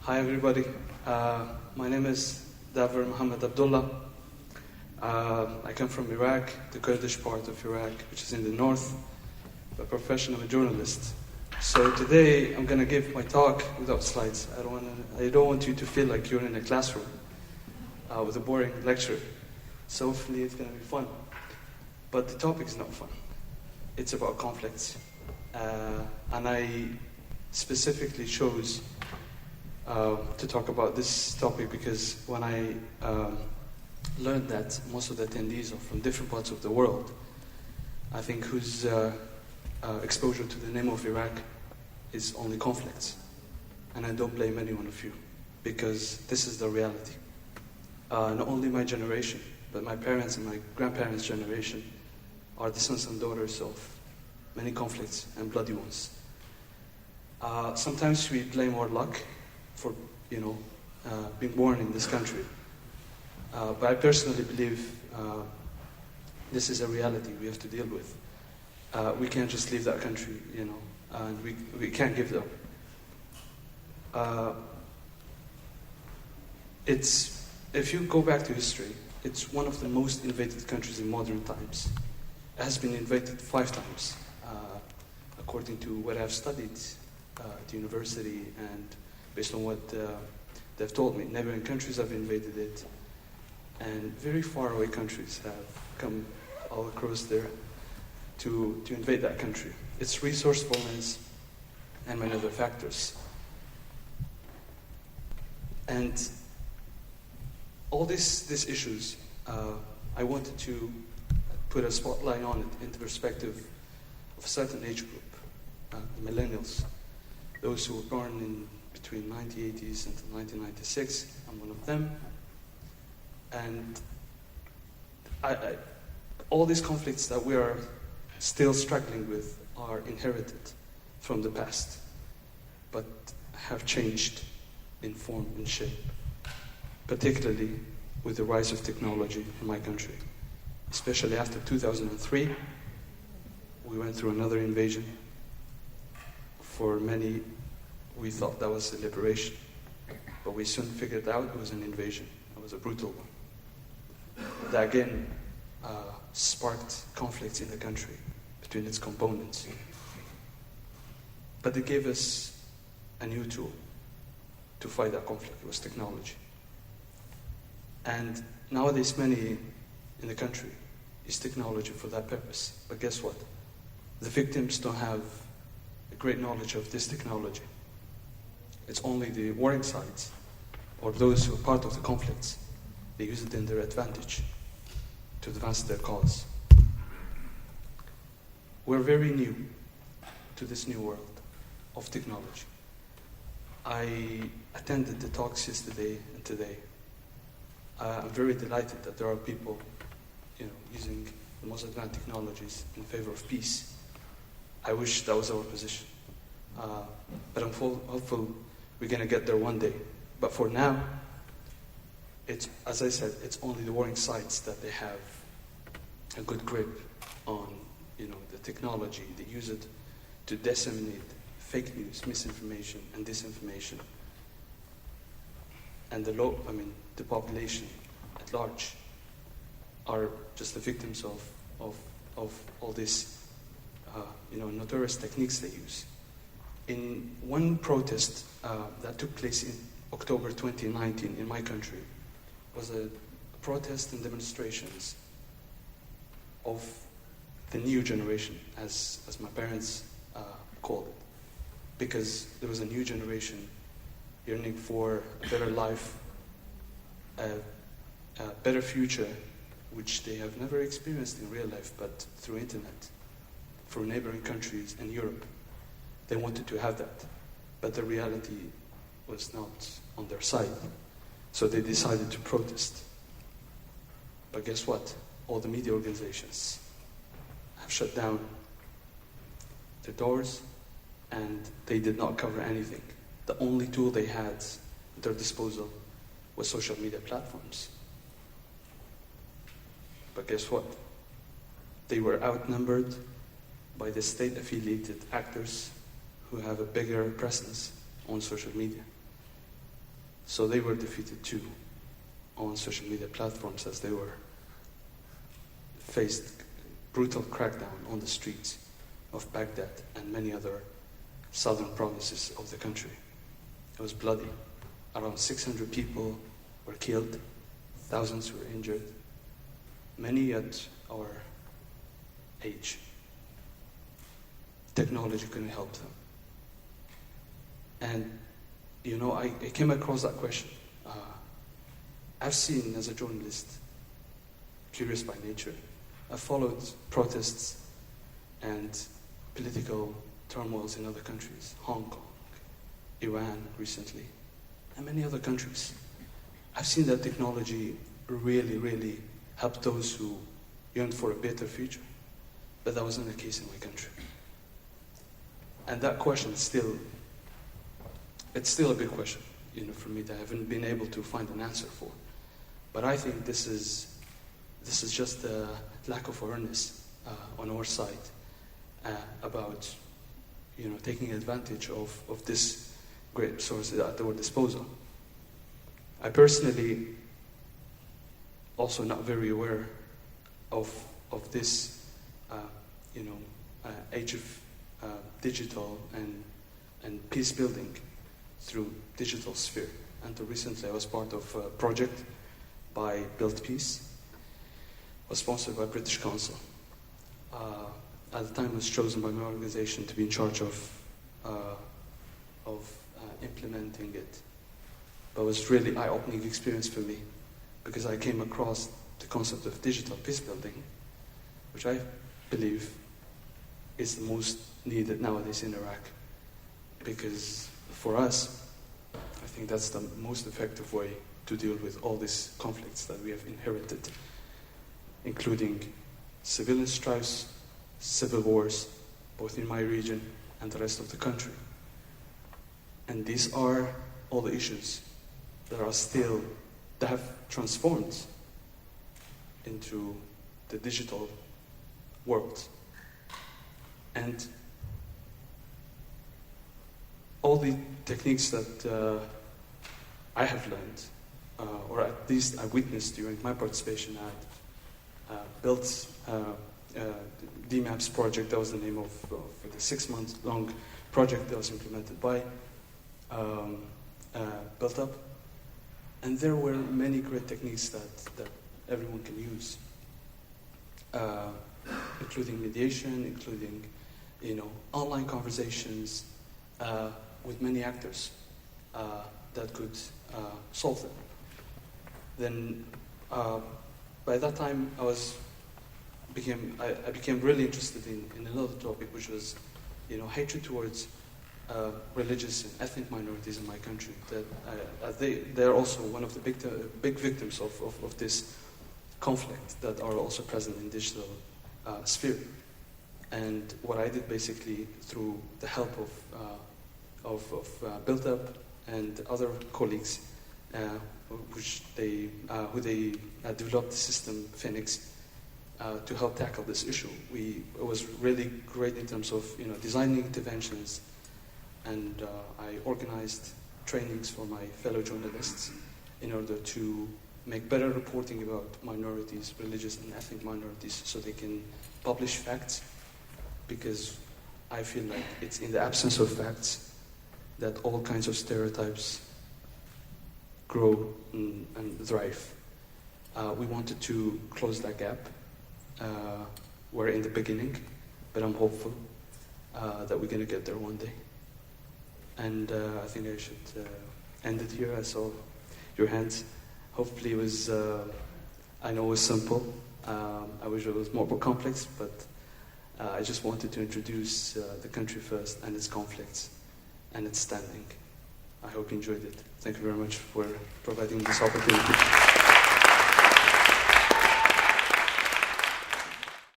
Hi everybody, my name is Davar Abdulla. I come from Iraq, the Kurdish part of Iraq, which is in the north. I'm a professional journalist. So today I'm going to give my talk without slides. I don't want you to feel like you're in a classroom with a boring lecture. So hopefully it's going to be fun. But the topic is not fun. It's about conflicts. And I specifically chose to talk about this topic because when I learned that most of the attendees are from different parts of the world, I think whose exposure to the name of Iraq is only conflicts. And I don't blame any one of you, because this is the reality. Not only my generation, but my parents and my grandparents' generation are the sons and daughters of many conflicts and bloody ones. Sometimes we blame our luck for, being born in this country. But I personally believe this is a reality we have to deal with. We can't just leave that country, and we can't give it up. If you go back to history, it's one of the most invaded countries in modern times. It has been invaded 5 times, according to what I've studied at the university and based on what they've told me. Neighboring countries have invaded it, and very far away countries have come all across there to invade that country. Its resourcefulness and many other factors. And all these issues, I wanted to put a spotlight on it in the perspective of a certain age group, the millennials, those who were born in between 1980s and 1996. I'm one of them. And all these conflicts that we are still struggling with are inherited from the past, but have changed in form and shape, particularly with the rise of technology in my country. Especially after 2003, we went through another invasion. For many, we thought that was a liberation, but we soon figured out it was an invasion. It was a brutal one. That again sparked conflicts in the country between its components. But it gave us a new tool to fight that conflict. It was technology. And nowadays many in the country use technology for that purpose. But guess what? The victims don't have a great knowledge of this technology. It's only the warring sides or those who are part of the conflicts. They use it in their advantage to advance their cause. We're very new to this new world of technology. I attended the talks yesterday and today. I'm very delighted that there are people, using the most advanced technologies in favor of peace. I wish that was our position. But I'm hopeful we're going to get there one day. But for now, as I said, it's only the warring sides that they have a good grip on, the technology. They use it to disseminate fake news, misinformation, and disinformation. And the population at large are just the victims of all these, notorious techniques they use. In one protest that took place in October 2019 in my country, was a protest and demonstrations of the new generation, as my parents called it, because there was a new generation yearning for a better life, a better future, which they have never experienced in real life, but through internet, for neighboring countries and Europe. They wanted to have that, but the reality was not on their side. So they decided to protest. But guess what? All the media organizations have shut down their doors, and they did not cover anything. The only tool they had at their disposal was social media platforms. But guess what? They were outnumbered by the state-affiliated actors who have a bigger presence on social media. So they were defeated too on social media platforms as they were faced brutal crackdown on the streets of Baghdad and many other southern provinces of the country. It was bloody. Around 600 people were killed, thousands were injured, many at our age. Technology couldn't help them. And, you know, I came across that question. I've seen, as a journalist, curious by nature, I followed protests and political turmoils in other countries, Hong Kong, Iran recently, and many other countries. I've seen that technology really, really helped those who yearned for a better future, but that wasn't the case in my country. And that question it's still a big question, you know, for me that I haven't been able to find an answer for. But I think this is just a lack of awareness on our side about, you know, taking advantage of this great resource at our disposal. I personally also not very aware of this, age of digital and peace building through digital sphere. Until recently, I was part of a project by Build Peace, was sponsored by British Council. At the time, I was chosen by my organization to be in charge of implementing it. But it was really eye-opening experience for me because I came across the concept of digital peace building, which I believe is the most needed nowadays in Iraq. Because for us, I think that's the most effective way to deal with all these conflicts that we have inherited, including civilian strifes, civil wars, both in my region and the rest of the country. And these are all the issues that have transformed into the digital world. And all the techniques that I have learned, or at least I witnessed during my participation at built DMAPS project. That was the name of the 6-month-long project that was implemented by Built Up. And there were many great techniques that everyone can use, including mediation, including, online conversations with many actors that could solve them. Then, by that time, I became really interested in another topic, which was, hatred towards religious and ethnic minorities in my country. That they're also one of the big victims of this conflict that are also present in digital sphere. And what I did basically through the help of Built Up and other colleagues, who they developed the system Phoenix to help tackle this issue. It was really great in terms of designing interventions, and I organized trainings for my fellow journalists in order to make better reporting about minorities, religious and ethnic minorities, so they can publish facts, because I feel like it's in the absence of facts that all kinds of stereotypes grow and thrive. We wanted to close that gap. We're in the beginning, but I'm hopeful that we're going to get there one day. And I think I should end it here. I saw your hands. Hopefully it was, I know it was simple. I wish it was more complex, but I just wanted to introduce the country first and its conflicts and its standing. I hope you enjoyed it. Thank you very much for providing this opportunity.